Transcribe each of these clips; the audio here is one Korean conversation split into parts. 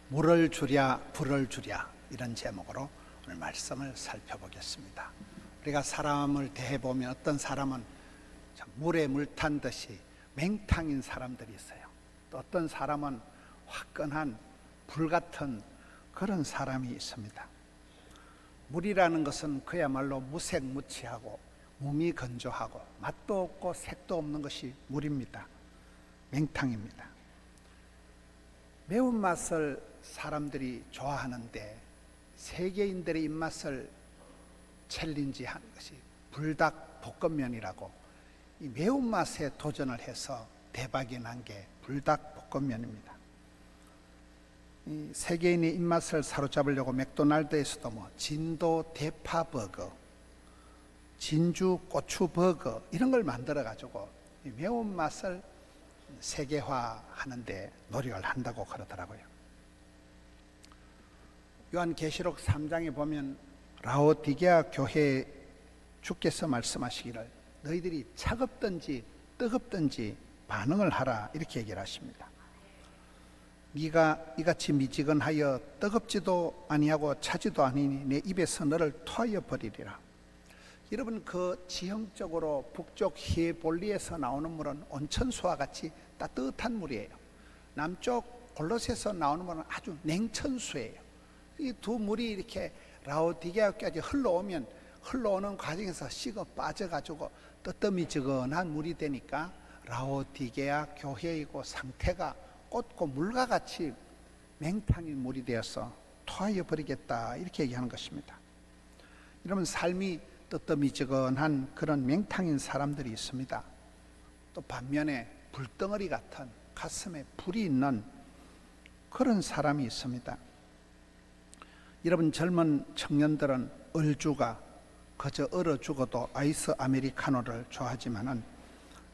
물을 주랴 불을 주랴, 이런 제목으로 오늘 말씀을 살펴보겠습니다. 우리가 사람을 대해보면 어떤 사람은 물에 물 탄 듯이 맹탕인 사람들이 있어요. 또 어떤 사람은 화끈한 불같은 그런 사람이 있습니다. 물이라는 것은 그야말로 무색무취하고 무미건조하고 맛도 없고 색도 없는 것이 물입니다. 맹탕입니다. 매운맛을 사람들이 좋아하는데 세계인들의 입맛을 챌린지하는 것이 불닭볶음면이라고, 이 매운맛에 도전을 해서 대박이 난 게 불닭볶음면입니다. 이 세계인의 입맛을 사로잡으려고 맥도날드에서도 진도 대파버거, 진주 고추버거 이런 걸 만들어 가지고 이 매운맛을 세계화하는데 노력을 한다고 그러더라고요. 요한계시록 3장에 보면 라오디게아 교회에 주께서 말씀하시기를 너희들이 차갑든지 뜨겁든지 반응을 하라, 이렇게 얘기를 하십니다. 네가 이같이 미지근하여 뜨겁지도 아니하고 차지도 아니니 내 입에서 너를 토하여 버리리라. 여러분, 그 지형적으로 북쪽 히에볼리에서 나오는 물은 온천수와 같이 따뜻한 물이에요. 남쪽 골로새에서 나오는 물은 아주 냉천수예요. 이 두 물이 이렇게 라오디게아까지 흘러오는 과정에서 식어 빠져가지고 뜨뜻미지근한 물이 되니까 라오디게아 교회이고 상태가 꽃고 물과 같이 맹탕인 물이 되어서 토하여 버리겠다, 이렇게 얘기하는 것입니다. 이러면 삶이 뜨뜻미지근한 그런 맹탕인 사람들이 있습니다. 또 반면에 불덩어리 같은 가슴에 불이 있는 그런 사람이 있습니다. 여러분, 젊은 청년들은 얼주가 그저 얼어 죽어도 아이스 아메리카노를 좋아하지만은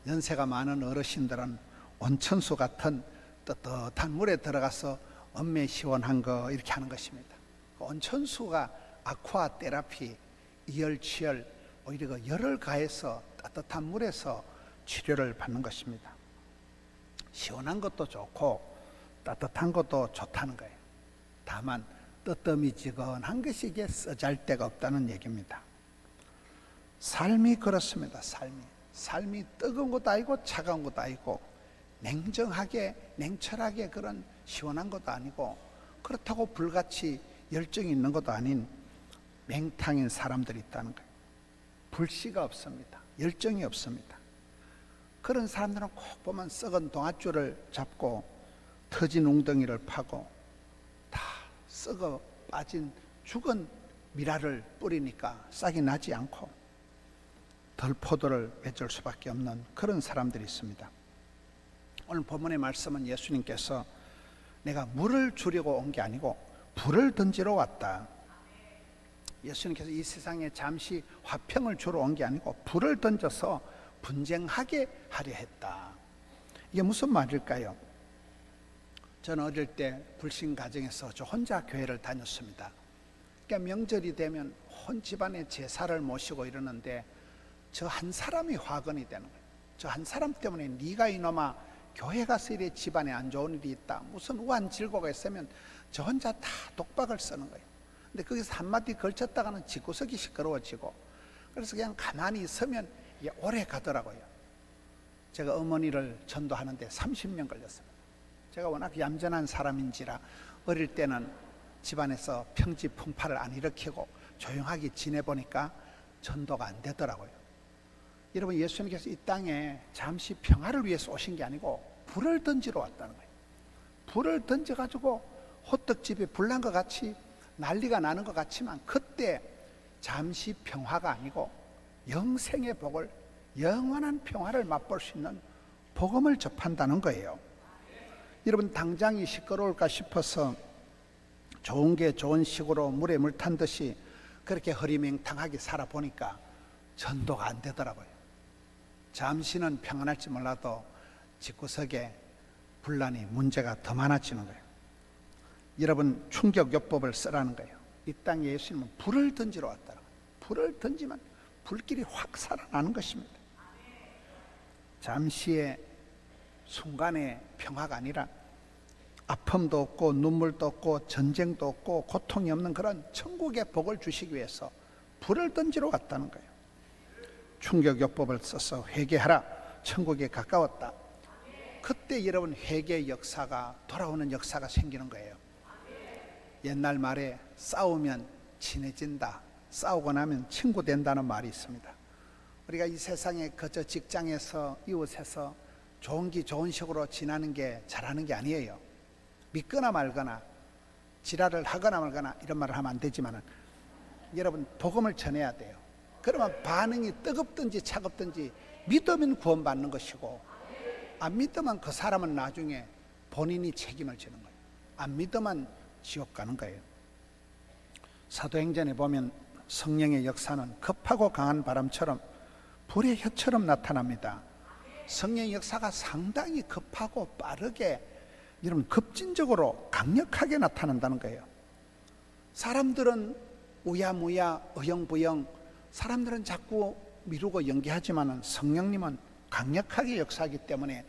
연세가 많은 어르신들은 온천수 같은 뜨뜻한 물에 들어가서 엄매 시원한 거 이렇게 하는 것입니다. 온천수가 아쿠아 테라피, 이열치열, 오히려 그 열을 가해서 따뜻한 물에서 치료를 받는 것입니다. 시원한 것도 좋고 따뜻한 것도 좋다는 거예요. 다만 뜨뜻미지근한 것이 이게 쓰잘데가 없다는 얘기입니다. 삶이 그렇습니다. 삶이 뜨거운 것도 아니고 차가운 것도 아니고 냉정하게 냉철하게 그런 시원한 것도 아니고 그렇다고 불같이 열정이 있는 것도 아닌 맹탕인 사람들이 있다는 거예요. 불씨가 없습니다. 열정이 없습니다. 그런 사람들은 꼭 보면 썩은 동아줄을 잡고 터진 웅덩이를 파고 다 썩어 빠진 죽은 미라를 뿌리니까 싹이 나지 않고 덜포도를 맺을 수밖에 없는 그런 사람들이 있습니다. 오늘 본문의 말씀은 예수님께서 내가 물을 주려고 온 게 아니고 불을 던지러 왔다. 예수님께서 이 세상에 잠시 화평을 주러 온 게 아니고 불을 던져서 분쟁하게 하려 했다. 이게 무슨 말일까요? 저는 어릴 때 불신 가정에서 저 혼자 교회를 다녔습니다. 그러니까 명절이 되면 온 집안의 제사를 모시고 이러는데 저 한 사람이 화근이 되는 거예요. 저 한 사람 때문에 네가 이놈아 교회 가서 이래 집안에 안 좋은 일이 있다, 무슨 우한 질고가 있으면 저 혼자 다 독박을 쓰는 거예요. 근데 거기서 한마디 걸쳤다가는 집구석이 시끄러워지고, 그래서 그냥 가만히 있으면 이게 오래 가더라고요. 제가 어머니를 전도하는데 30년 걸렸습니다. 제가 워낙 얌전한 사람인지라 어릴 때는 집안에서 평지풍파를 안 일으키고 조용하게 지내보니까 전도가 안 되더라고요. 여러분, 예수님께서 이 땅에 잠시 평화를 위해서 오신 게 아니고 불을 던지러 왔다는 거예요. 불을 던져가지고 호떡집에 불난 것 같이 난리가 나는 것 같지만 그때 잠시 평화가 아니고 영생의 복을, 영원한 평화를 맛볼 수 있는 복음을 접한다는 거예요. 여러분, 당장이 시끄러울까 싶어서 좋은 게 좋은 식으로 물에 물 탄 듯이 그렇게 허리맹탕하게 살아보니까 전도가 안 되더라고요. 잠시는 평안할지 몰라도 집구석에 분란이, 문제가 더 많아지는 거예요. 여러분, 충격요법을 쓰라는 거예요. 이 땅에 예수님은 불을 던지러 왔다는 거예요. 불을 던지면 불길이 확 살아나는 것입니다. 잠시의 순간의 평화가 아니라 아픔도 없고 눈물도 없고 전쟁도 없고 고통이 없는 그런 천국의 복을 주시기 위해서 불을 던지러 갔다는 거예요. 충격요법을 써서 회개하라. 천국에 가까웠다. 그때 여러분 회개의 역사가 돌아오는 역사가 생기는 거예요. 옛날 말에 싸우면 친해진다, 싸우고 나면 친구 된다는 말이 있습니다. 우리가 이 세상에 그저 직장에서 이웃에서 좋은 식으로 지나는 게 잘하는 게 아니에요. 믿거나 말거나 지랄을 하거나 말거나 이런 말을 하면 안 되지만 여러분 복음을 전해야 돼요. 그러면 반응이 뜨겁든지 차갑든지 믿으면 구원받는 것이고 안 믿으면 그 사람은 나중에 본인이 책임을 지는 거예요. 안 믿으면 지옥 가는 거예요. 사도행전에 보면 성령의 역사는 급하고 강한 바람처럼 불의 혀처럼 나타납니다. 성령의 역사가 상당히 급하고 빠르게 여러분 급진적으로 강력하게 나타난다는 거예요. 사람들은 우야무야 어영부영 사람들은 자꾸 미루고 연기하지만 성령님은 강력하게 역사하기 때문에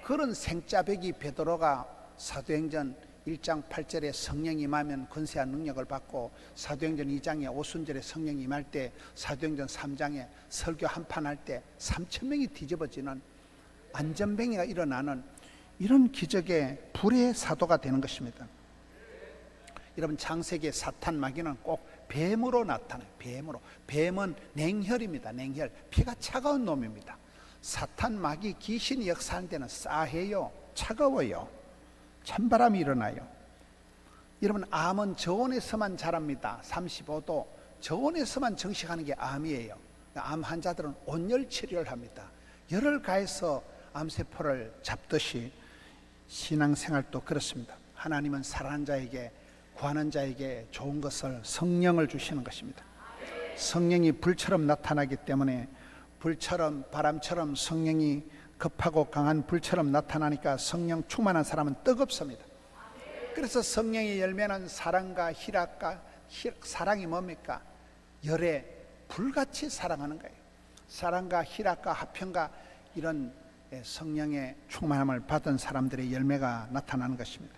그런 생짜배기 베드로가 사도행전 1장 8절에 성령이 임하면 권세한 능력을 받고 사도행전 2장에 오순절에 성령이 임할 때 사도행전 3장에 설교 한판 할 때 3,000명이 뒤집어지는 안전뱅이가 일어나는 이런 기적의 불의 사도가 되는 것입니다. 여러분 창세기의 사탄 마귀는 꼭 뱀으로 나타나요. 뱀은 냉혈입니다. 냉혈. 피가 차가운 놈입니다. 사탄 마귀 귀신이 역사하는 데는 싸해요. 차가워요. 찬바람이 일어나요. 여러분 암은 저온에서만 자랍니다. 35도 저온에서만 정식하는 게 암이에요. 암 환자들은 온열 치료를 합니다. 열을 가해서 암세포를 잡듯이 신앙생활도 그렇습니다. 하나님은 살아난 자에게 구하는 자에게 좋은 것을 성령을 주시는 것입니다. 성령이 불처럼 나타나기 때문에 불처럼 바람처럼 성령이 급하고 강한 불처럼 나타나니까 성령 충만한 사람은 뜨겁습니다. 그래서 성령의 열매는 사랑과 희락과 사랑이 뭡니까? 열에 불같이 사랑하는 거예요. 사랑과 희락과 화평과 이런 성령의 충만함을 받은 사람들의 열매가 나타나는 것입니다.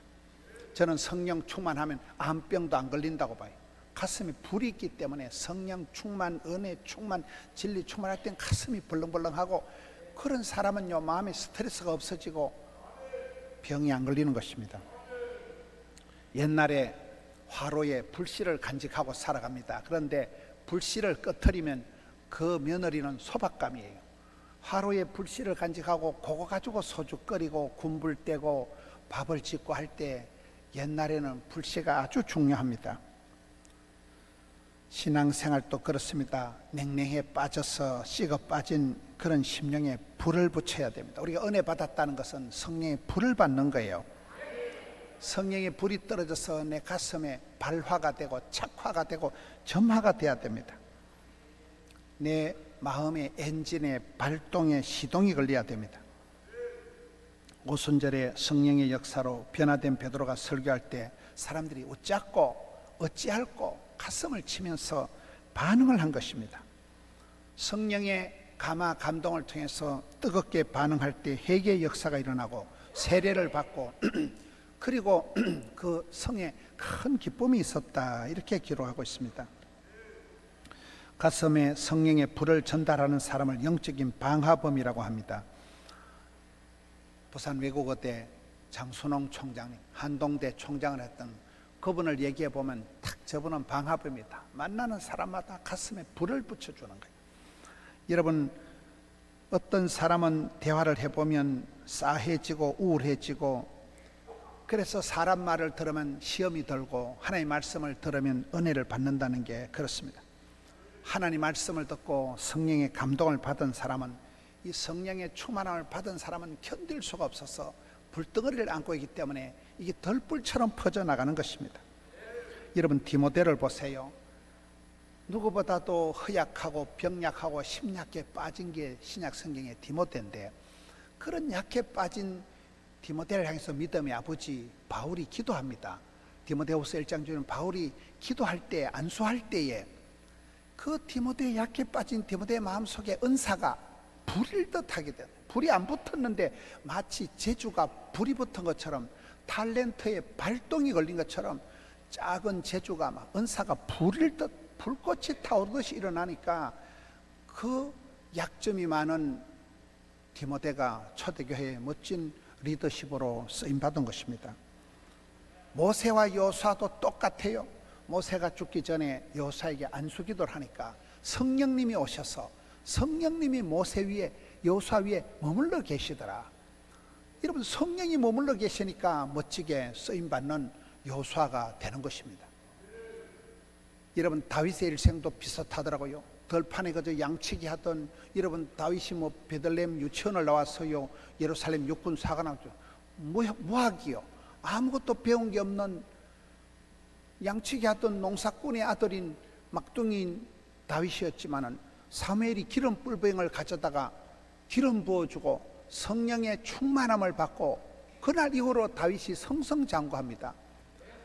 저는 성령 충만하면 암병도 안 걸린다고 봐요. 가슴에 불이 있기 때문에 성령 충만, 은혜 충만, 진리 충만할 땐 가슴이 벌렁벌렁하고 그런 사람은요 마음에 스트레스가 없어지고 병이 안 걸리는 것입니다. 옛날에 화로에 불씨를 간직하고 살아갑니다. 그런데 불씨를 꺼트리면 그 며느리는 소박감이에요. 화로에 불씨를 간직하고 그거 가지고 소주 끓이고 군불 떼고 밥을 짓고 할 때 옛날에는 불씨가 아주 중요합니다. 신앙생활도 그렇습니다. 냉랭에 빠져서 식어 빠진 그런 심령에 불을 붙여야 됩니다. 우리가 은혜 받았다는 것은 성령의 불을 받는 거예요. 성령의 불이 떨어져서 내 가슴에 발화가 되고 착화가 되고 점화가 돼야 됩니다. 내 마음의 엔진에 발동에 시동이 걸려야 됩니다. 오순절에 성령의 역사로 변화된 베드로가 설교할 때 사람들이 웃잡고 어찌할꼬 가슴을 치면서 반응을 한 것입니다. 성령의 감화 감동을 통해서 뜨겁게 반응할 때 회개의 역사가 일어나고 세례를 받고 그리고 그 성에 큰 기쁨이 있었다 이렇게 기록하고 있습니다. 가슴에 성령의 불을 전달하는 사람을 영적인 방화범이라고 합니다. 부산 외국어대 장순홍 총장님, 한동대 총장을 했던 그분을 얘기해 보면 딱 저분은 방화범이다. 만나는 사람마다 가슴에 불을 붙여주는 거예요. 여러분 어떤 사람은 대화를 해보면 싸해지고 우울해지고 그래서 사람 말을 들으면 시험이 들고 하나님의 말씀을 들으면 은혜를 받는다는 게 그렇습니다. 하나님 말씀을 듣고 성령의 감동을 받은 사람은 이 성령의 충만함을 받은 사람은 견딜 수가 없어서 불덩어리를 안고 있기 때문에 이게 덜불처럼 퍼져나가는 것입니다. 여러분 디모데를 보세요. 누구보다도 허약하고 병약하고 심약해 빠진 게 신약 성경의 디모데인데 그런 약해 빠진 디모데를 향해서 믿음의 아버지 바울이 기도합니다. 디모데후서 1장 중에 바울이 기도할 때 안수할 때에 그 디모데의 약해 빠진 디모데의 마음속에 은사가 불일 듯하게 돼요. 불이 안 붙었는데 마치 제주가 불이 붙은 것처럼 탤런트의 발동이 걸린 것처럼 작은 재주가 막 은사가 불일 듯 불꽃이 타오르듯이 일어나니까 그 약점이 많은 디모데가 초대교회의 멋진 리더십으로 쓰임받은 것입니다. 모세와 여호수아도 똑같아요. 모세가 죽기 전에 여호수아에게 안수기도를 하니까 성령님이 오셔서 성령님이 모세 위에 여호수아 위에 머물러 계시더라. 여러분, 성령이 머물러 계시니까 멋지게 쓰임받는 여호수아가 되는 것입니다. 여러분, 다윗의 일생도 비슷하더라고요. 들판에 그저 양치기 하던, 여러분, 다윗이 뭐 베들레헴 유치원을 나와서요 예루살렘 육군 사관학교 뭐하기요? 아무것도 배운 게 없는 양치기 하던 농사꾼의 아들인 막둥이인 다윗이었지만은 사무엘이 기름 뿔병을 가져다가 기름 부어주고 성령의 충만함을 받고 그날 이후로 다윗이 성성장구합니다.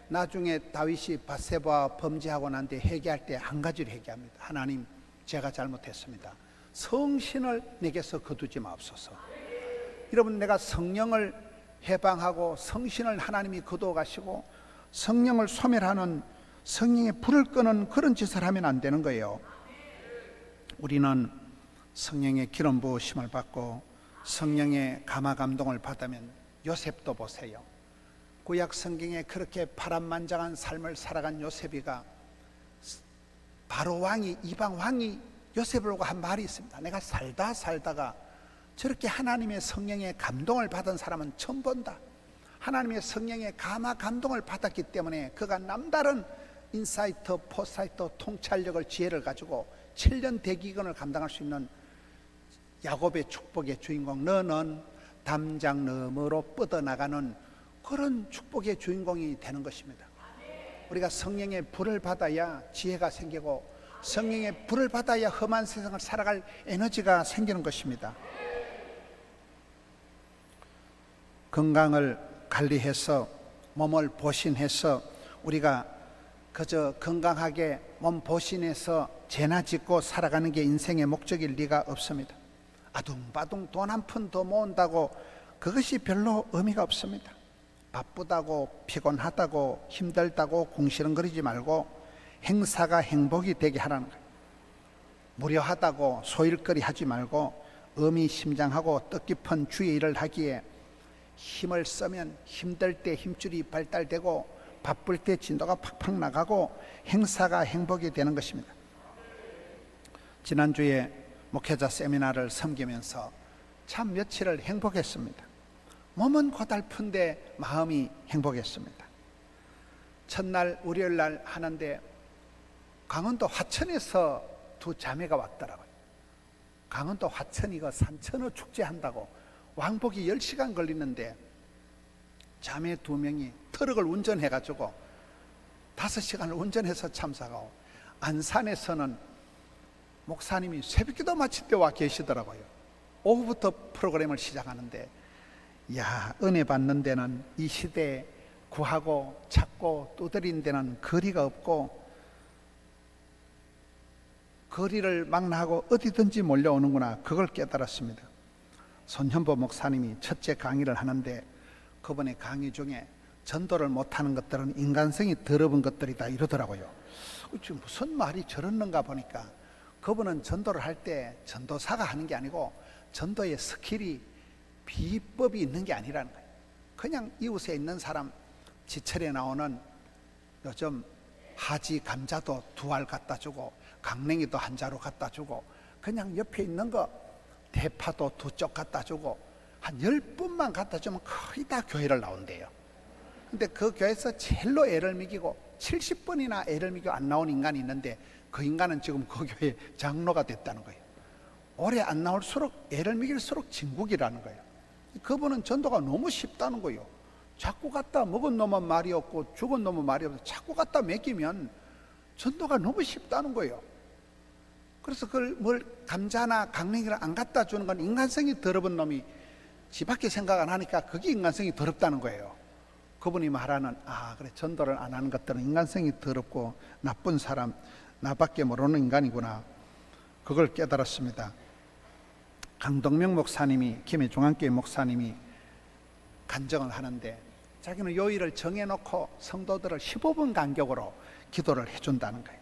나중에 다윗이 밧세바와 범죄하고 난 뒤에 회개할 때 한 가지를 회개합니다. 하나님, 제가 잘못했습니다. 성신을 내게서 거두지 마옵소서. 여러분, 내가 성령을 해방하고 성신을 하나님이 거두어 가시고 성령을 소멸하는, 성령의 불을 끄는 그런 짓을 하면 안 되는 거예요. 우리는 성령의 기름 부으심을 받고 성령의 감화 감동을 받으면, 요셉도 보세요. 구약 성경에 그렇게 파란만장한 삶을 살아간 요셉이가, 바로 왕이, 이방 왕이 요셉을 보고 한 말이 있습니다. 내가 살다가 저렇게 하나님의 성령의 감동을 받은 사람은 처음 본다. 하나님의 성령의 감화 감동을 받았기 때문에 그가 남다른 인사이트, 포사이트, 통찰력을, 지혜를 가지고 7년 대기근을 감당할 수 있는 야곱의 축복의 주인공, 너는 담장 너머로 뻗어나가는 그런 축복의 주인공이 되는 것입니다. 우리가 성령의 불을 받아야 지혜가 생기고 성령의 불을 받아야 험한 세상을 살아갈 에너지가 생기는 것입니다. 건강을 관리해서 몸을 보신해서 우리가 그저 건강하게 몸 보신해서 재나 짓고 살아가는 게 인생의 목적일 리가 없습니다. 아둥바둥 돈 한 푼 더 모은다고 그것이 별로 의미가 없습니다. 바쁘다고, 피곤하다고, 힘들다고 궁시렁거리지 말고 행사가 행복이 되게 하라는 거예요. 무료하다고 소일거리 하지 말고 의미심장하고 뜻깊은 주의 일을 하기에 힘을 쓰면 힘들 때 힘줄이 발달되고 바쁠 때 진도가 팍팍 나가고 행사가 행복이 되는 것입니다. 지난주에 목회자 세미나를 섬기면서 참 며칠을 행복했습니다. 몸은 고달픈데 마음이 행복했습니다. 첫날 월요일날 하는데 강원도 화천에서 두 자매가 왔더라고요. 강원도 화천이 그 산천어 축제한다고 왕복이 10시간 걸리는데 자매 2명이 트럭을 운전해가지고 5시간을 운전해서 참석하고, 안산에서는 목사님이 새벽기도 마칠 때 와 계시더라고요. 오후부터 프로그램을 시작하는데, 야, 은혜 받는 데는 이 시대에 구하고 찾고 두드린 데는 거리가 없고 거리를 막나하고 어디든지 몰려오는구나, 그걸 깨달았습니다. 손현보 목사님이 첫째 강의를 하는데 그분의 강의 중에 전도를 못하는 것들은 인간성이 더러운 것들이다 이러더라고요. 무슨 말이 저렇는가 보니까 그분은 전도를 할 때 전도사가 하는 게 아니고 전도의 스킬이, 비법이 있는 게 아니라는 거예요. 그냥 이웃에 있는 사람, 지철에 나오는 요즘 하지 감자도 2알 갖다 주고 강냉이도 한 자루 갖다 주고 그냥 옆에 있는 거 대파도 2쪽 갖다 주고 한 10분만 갖다 주면 거의 다 교회를 나온대요. 근데 그 교회에서 제일로 애를 먹이고 70번이나 애를 먹이고 안 나온 인간이 있는데 그 인간은 지금 그 교회 장로가 됐다는 거예요. 오래 안 나올수록, 애를 먹일수록 진국이라는 거예요. 그분은 전도가 너무 쉽다는 거예요. 자꾸 갖다 먹은 놈은 말이 없고 죽은 놈은 말이 없고 자꾸 갖다 먹이면 전도가 너무 쉽다는 거예요. 그래서 그걸 뭘 감자나 강냉이를 안 갖다 주는 건 인간성이 더러운 놈이 지밖에 생각 안 하니까 그게 인간성이 더럽다는 거예요. 그분이 말하는, 그래, 전도를 안 하는 것들은 인간성이 더럽고 나쁜 사람, 나밖에 모르는 인간이구나, 그걸 깨달았습니다. 강동명 목사님이, 김해 중앙교회 목사님이 간증을 하는데 자기는 요일을 정해놓고 성도들을 15분 간격으로 기도를 해준다는 거예요.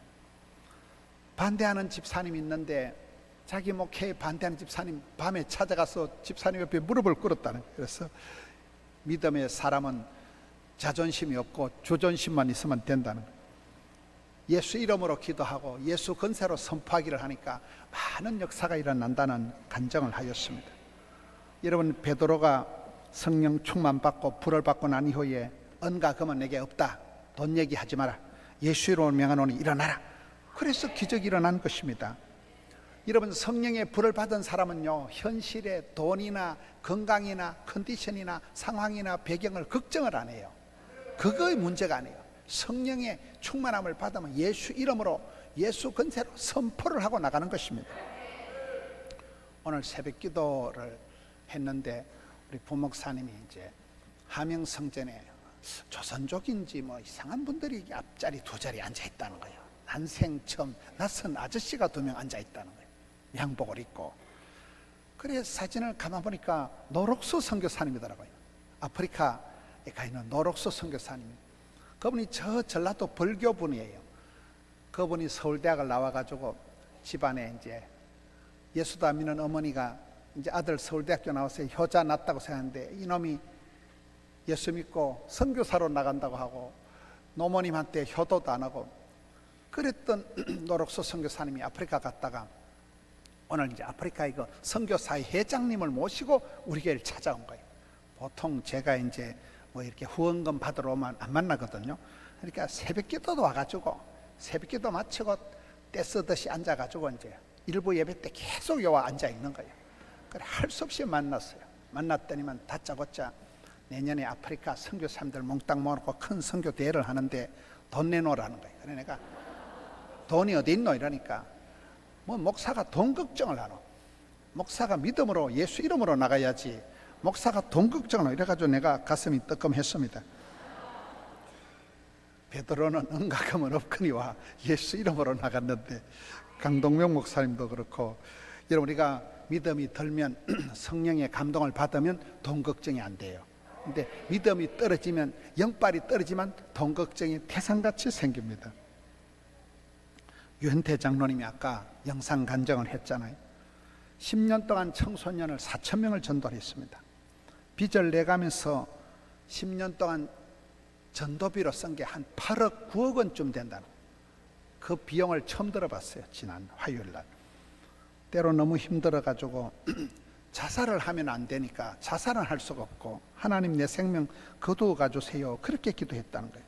반대하는 집사님이 있는데 자기 목회에 반대하는 집사님 밤에 찾아가서 집사님 옆에 무릎을 꿇었다는 거예요. 그래서 믿음의 사람은 자존심이 없고 조존심만 있으면 된다는 거예요. 예수 이름으로 기도하고 예수 권세로 선포하기를 하니까 많은 역사가 일어난다는 간증을 하였습니다. 여러분, 베드로가 성령 충만 받고 불을 받고 난 이후에 은과 금은 내게 없다, 돈 얘기하지 마라, 예수 이름으로 명하노니 일어나라, 그래서 기적이 일어난 것입니다. 여러분, 성령의 불을 받은 사람은요, 현실의 돈이나 건강이나 컨디션이나 상황이나 배경을 걱정을 안 해요. 그거의 문제가 아니에요. 성령의 충만함을 받으면 예수 이름으로 예수 권세로 선포를 하고 나가는 것입니다. 오늘 새벽 기도를 했는데 우리 부목사님이 이제 하명성전에 조선족인지 뭐 이상한 분들이 앞자리 두 자리 앉아 있다는 거예요. 난생 처음 낯선 아저씨가 2명 앉아 있다는 거예요. 양복을 입고. 그래서 사진을 가만 보니까 노록수 선교사님이더라고요. 아프리카에 가 있는 노록수 선교사님. 그분이 저 전라도 벌교 분이에요. 그분이 서울대학을 나와가지고 집안에 이제 예수도 안 믿는 어머니가 이제 아들 서울대학교 나와서 효자 낳았다고 생각하는데 이놈이 예수 믿고 선교사로 나간다고 하고 노모님한테 효도도 안 하고 그랬던 노록수 선교사님이 아프리카 갔다가 오늘 이제 아프리카의 그 선교사의 회장님을 모시고 우리 교회를 찾아온 거예요. 보통 제가 이제 뭐 이렇게 후원금 받으러 오면 안 만나거든요. 그러니까 새벽 기도도 와가지고 새벽 기도 마치고 때 쓰듯이 앉아가지고 이제 일부 예배 때 계속 여와 앉아 있는 거예요. 그래 할 수 없이 만났어요. 만났더니만 다짜고짜 내년에 아프리카 선교사님들 몽땅 모아놓고 큰 선교 대회를 하는데 돈 내놓으라는 거예요. 그래 내가 돈이 어디 있노 이러니까 뭐 목사가 돈 걱정을 하노, 목사가 믿음으로 예수 이름으로 나가야지 목사가 돈 걱정을 하노 이래가지고 내가 가슴이 뜨끔했습니다. 베드로는 은과 금은 없거니와 예수 이름으로 나갔는데 강동명 목사님도 그렇고 여러분, 우리가 믿음이 들면 성령의 감동을 받으면 돈 걱정이 안 돼요. 근데 믿음이 떨어지면, 영빨이 떨어지면 돈 걱정이 태산같이 생깁니다. 유현태 장로님이 아까 영상 간증을 했잖아요. 10년 동안 청소년을 4,000명을 전도를 했습니다. 빚을 내가면서 10년 동안 전도비로 쓴 게 한 8억 9억 원쯤 된다는, 그 비용을 처음 들어봤어요. 지난 화요일 날. 때로 너무 힘들어가지고 자살을 하면 안 되니까 자살은 할 수가 없고 하나님 내 생명 거두어 가주세요, 그렇게 기도했다는 거예요.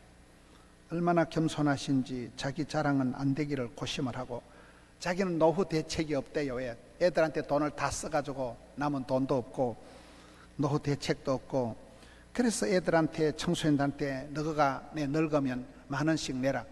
얼마나 겸손하신지 자기 자랑은 안 되기를 고심을 하고, 자기는 노후 대책이 없대요. 왜? 애들한테 돈을 다 써가지고 남은 돈도 없고 노후 대책도 없고, 그래서 애들한테, 청소년들한테 너가 내 늙으면 10,000원씩 내라,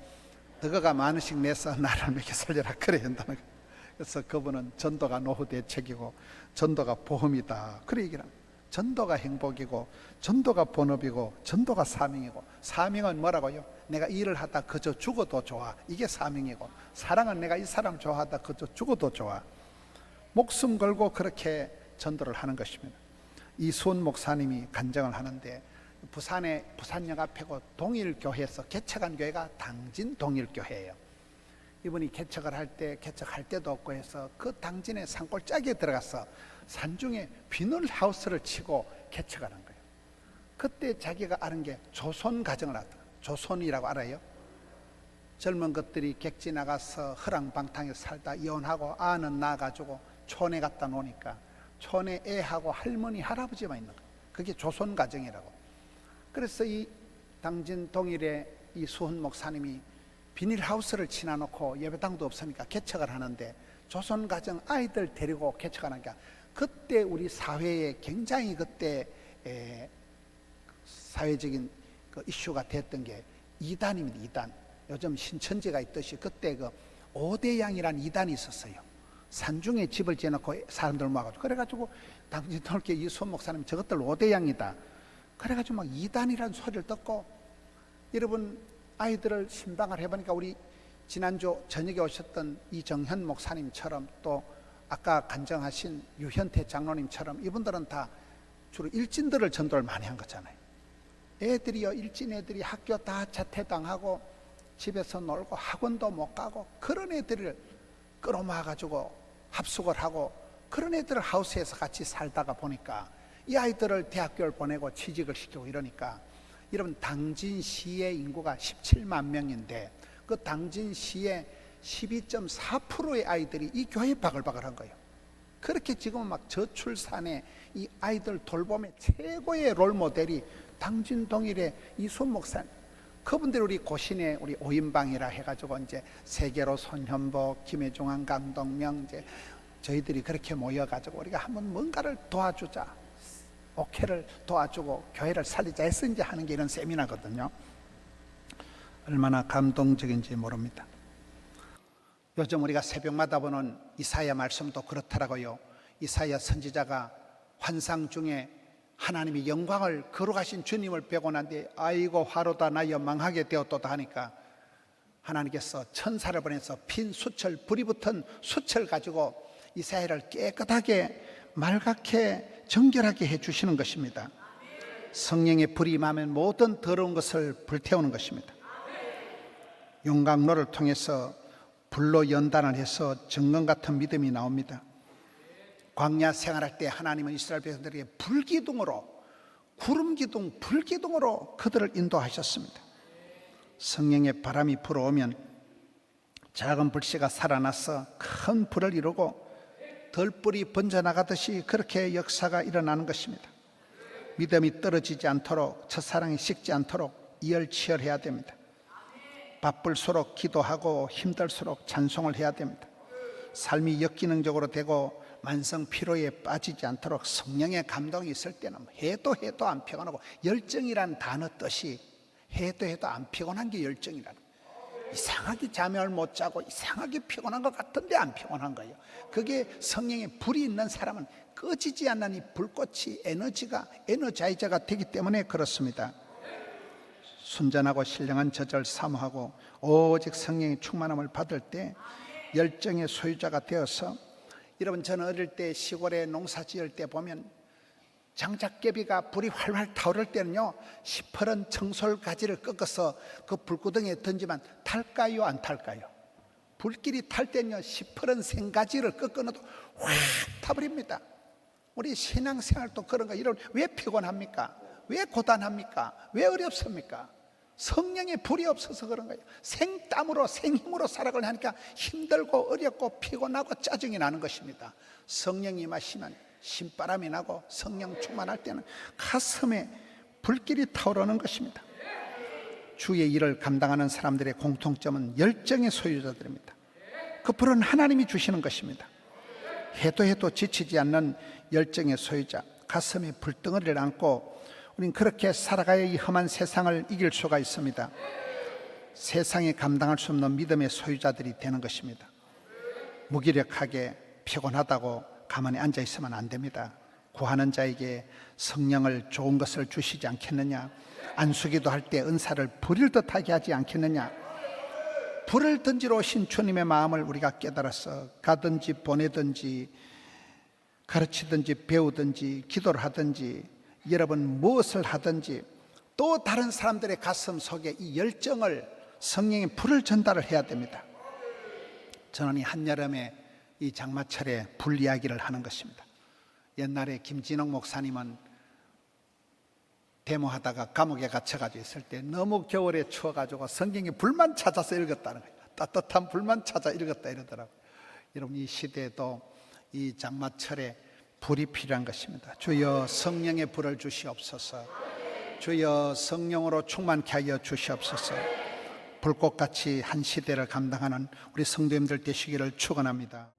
너가 10,000원씩 내서 나를 먹여 살려라, 그래 한다는 거예요. 그래서 그분은 전도가 노후 대책이고 전도가 보험이다, 그래 얘기를 합니다. 전도가 행복이고 전도가 본업이고 전도가 사명이고, 사명은 뭐라고요? 내가 일을 하다 그저 죽어도 좋아, 이게 사명이고, 사랑은 내가 이 사람 좋아하다 그저 죽어도 좋아. 목숨 걸고 그렇게 전도를 하는 것입니다. 이수원 목사님이 간증을 하는데, 부산의 부산역 앞에고 동일교회에서 개척한 교회가 당진 동일교회예요. 이분이 개척을 할 때 개척할 데도 없고 해서 그 당진의 산골짜기에 들어가서 산중에 비닐하우스를 치고 개척하는 거예요. 그때 자기가 아는 게 조선 가정을 하더라고요. 조선이라고 알아요? 젊은 것들이 객지 나가서 허랑방탕에 살다 이혼하고 아는 낳아가지고 촌에 갖다 놓으니까 촌에 애하고 할머니 할아버지만 있는 거예요. 그게 조선 가정이라고. 그래서 이 당진 동일의 이 수훈 목사님이 비닐하우스를 치놔놓고 예배당도 없으니까 개척을 하는데, 조선 가정 아이들 데리고 개척하니까 그때 우리 사회에 굉장히 그때 사회적인 그 이슈가 됐던 게 이단입니다. 이단. 요즘 신천지가 있듯이 그때 그 오대양이라는 이단이 있었어요. 산중에 집을 지어놓고 사람들 모아가지고, 그래가지고 당신 돌게 이수원 목사님 저것들 오대양이다, 그래가지고 막 이단이라는 소리를 듣고, 여러분 아이들을 신방을 해보니까 우리 지난주 저녁에 오셨던 이정현 목사님처럼 또 아까 간증하신 유현태 장로님처럼 이분들은 다 주로 일진들을 전도를 많이 한 거잖아요. 애들이요, 일진 애들이 학교 다 자퇴당하고 집에서 놀고 학원도 못 가고 그런 애들을 끌어모아 가지고 합숙을 하고 그런 애들을 하우스에서 같이 살다가 보니까 이 아이들을 대학교를 보내고 취직을 시키고 이러니까, 여러분 당진시의 인구가 17만 명인데 그 당진시의 12.4%의 아이들이 이 교회에 바글바글한 거예요. 그렇게 지금 막 저출산의 이 아이들 돌봄의 최고의 롤모델이 당진 동일의 이순 목사님, 그분들 우리 고신의 우리 오인방이라 해가지고 이제 세계로 손현복, 김해중앙, 강동명, 이제 저희들이 그렇게 모여가지고 우리가 한번 뭔가를 도와주자, 옥회를 도와주고 교회를 살리자 해서 이제 하는 게 이런 세미나거든요. 얼마나 감동적인지 모릅니다. 요즘 우리가 새벽마다 보는 이사야 말씀도 그렇더라고요. 이사야 선지자가 환상 중에 하나님이 영광을 거룩하신 주님을 뵈고 난 뒤에 아이고 화로다 나여 망하게 되었도다 하니까 하나님께서 천사를 보내서 핀 수철, 불이 붙은 수철 가지고 이사야를 깨끗하게 맑게 정결하게 해주시는 것입니다. 성령의 불이 임하면 모든 더러운 것을 불태우는 것입니다. 용광로를 통해서 불로 연단을 해서 정금 같은 믿음이 나옵니다. 광야 생활할 때 하나님은 이스라엘 백성들에게 불기둥으로, 구름기둥, 불기둥으로 그들을 인도하셨습니다. 성령의 바람이 불어오면 작은 불씨가 살아나서 큰 불을 이루고 덜불이 번져나가듯이 그렇게 역사가 일어나는 것입니다. 믿음이 떨어지지 않도록, 첫사랑이 식지 않도록 이열치열해야 됩니다. 바쁠수록 기도하고 힘들수록 찬송을 해야 됩니다. 삶이 역기능적으로 되고 만성 피로에 빠지지 않도록 성령의 감동이 있을 때는 해도 안 피곤하고, 열정이란 단어 뜻이 해도 안 피곤한 게 열정이라는 거예요. 이상하게 잠을 못 자고 이상하게 피곤한 것 같은데 안 피곤한 거예요. 그게 성령의 불이 있는 사람은 꺼지지 않는 이 불꽃이 에너자이저가 되기 때문에 그렇습니다. 순전하고 신령한 저절 사모하고 오직 성령의 충만함을 받을 때 열정의 소유자가 되어서, 여러분 저는 어릴 때 시골에 농사 지을 때 보면 장작개비가 불이 활활 타오를 때는요, 시퍼런 청솔 가지를 꺾어서 그 불구덩이에 던지면 탈까요 안 탈까요? 불길이 탈 때는요, 시퍼런 생가지를 꺾어 넣어도 확 타버립니다. 우리 신앙생활도 그런 거. 여러분 왜 피곤합니까? 왜 고단합니까? 왜 어렵습니까? 성령의 불이 없어서 그런 거예요. 생땀으로 생힘으로 살아가려 하니까 힘들고 어렵고 피곤하고 짜증이 나는 것입니다. 성령이 임하시면 신바람이 나고 성령 충만할 때는 가슴에 불길이 타오르는 것입니다. 주의 일을 감당하는 사람들의 공통점은 열정의 소유자들입니다. 그 불은 하나님이 주시는 것입니다. 해도 지치지 않는 열정의 소유자, 가슴에 불덩어리를 안고 우린 그렇게 살아가야 이 험한 세상을 이길 수가 있습니다. 세상에 감당할 수 없는 믿음의 소유자들이 되는 것입니다. 무기력하게 피곤하다고 가만히 앉아 있으면 안 됩니다. 구하는 자에게 성령을 좋은 것을 주시지 않겠느냐? 안수기도 할 때 은사를 부릴 듯하게 하지 않겠느냐? 불을 던지러 오신 주님의 마음을 우리가 깨달아서 가든지 보내든지 가르치든지 배우든지 기도를 하든지 여러분 무엇을 하든지 또 다른 사람들의 가슴 속에 이 열정을, 성령의 불을 전달을 해야 됩니다. 저는 이 한여름에 이 장마철에 불 이야기를 하는 것입니다. 옛날에 김진옥 목사님은 데모하다가 감옥에 갇혀가지고 있을 때 너무 겨울에 추워가지고 성경에 불만 찾아서 읽었다는 거예요. 따뜻한 불만 찾아 읽었다 이러더라고요. 여러분 이 시대에도 이 장마철에 불이 필요한 것입니다. 주여 성령의 불을 주시옵소서. 주여 성령으로 충만케 하여 주시옵소서. 불꽃같이 한 시대를 감당하는 우리 성도님들 되시기를 축원합니다.